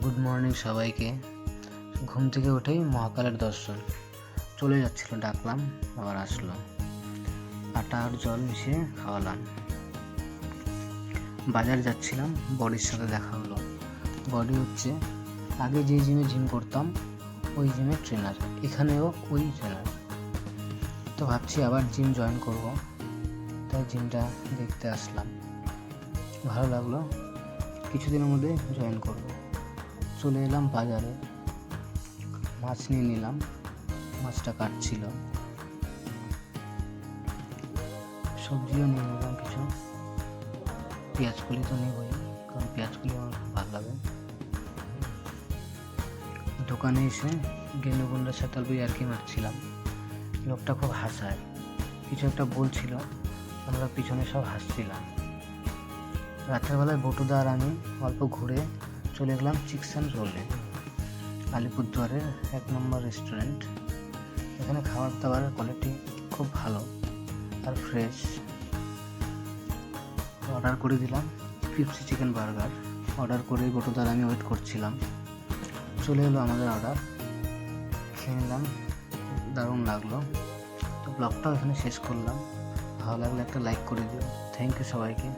Good morning সবাইকে। ঘুম থেকে উঠেই মহাকালের দর্শন চলে যাচ্ছিল, ডাকলাম, আবার আসলো। আটা আর জল মিশিয়ে খাওয়ালাম। বাজার যাচ্ছিলাম, বডির সাথে দেখা হলো। বডি হচ্ছে আগে যে জিমে জিম করতাম ওই জিমের ট্রেনার, এখানেও ওই ট্রেনার। তো ভাবছি আবার জিম জয়েন করব, তাই জিমটা দেখতে আসলাম। ভালো লাগলো, কিছুদিনের মধ্যে জয়েন করব। চলে এলাম বাজারে, মাছ নিয়ে নিলাম। মাছটা কাটছিল, সবজিও নিয়ে নিলাম কিছু। পেঁয়াজকলি তো নেবই, কারণ পেঁয়াজকলি আমার খুব ভালো লাগে। দোকানে এসে গেনু বন্ধুর সাথে অল্প ইয়ার্কি মারছিলাম। লোকটা খুব হাসায়, কিছু একটা বলছিল, আমরা পিছনে সব হাসছিলাম। রাতের বেলায় বটুদা আর আমি অল্প ঘুরে চলে গেলাম চিকেন অ্যান্ড রোলে, আলিপুরদুয়ারের 1 নম্বর রেস্টুরেন্ট। এখানে খাবার দাবারের কোয়ালিটি খুব ভালো আর ফ্রেশ। অর্ডার করে দিলাম ক্রিপসি চিকেন বার্গার। অর্ডার করে বটুদার আমি ওয়েট করছিলাম। চলে এলো আমাদের অর্ডার, খেয়ে নিলাম, দারুণ লাগলো। তো ব্লগটাও এখানে শেষ করলাম। ভালো লাগলে একটা লাইক করে দিও। থ্যাংক ইউ সবাইকে।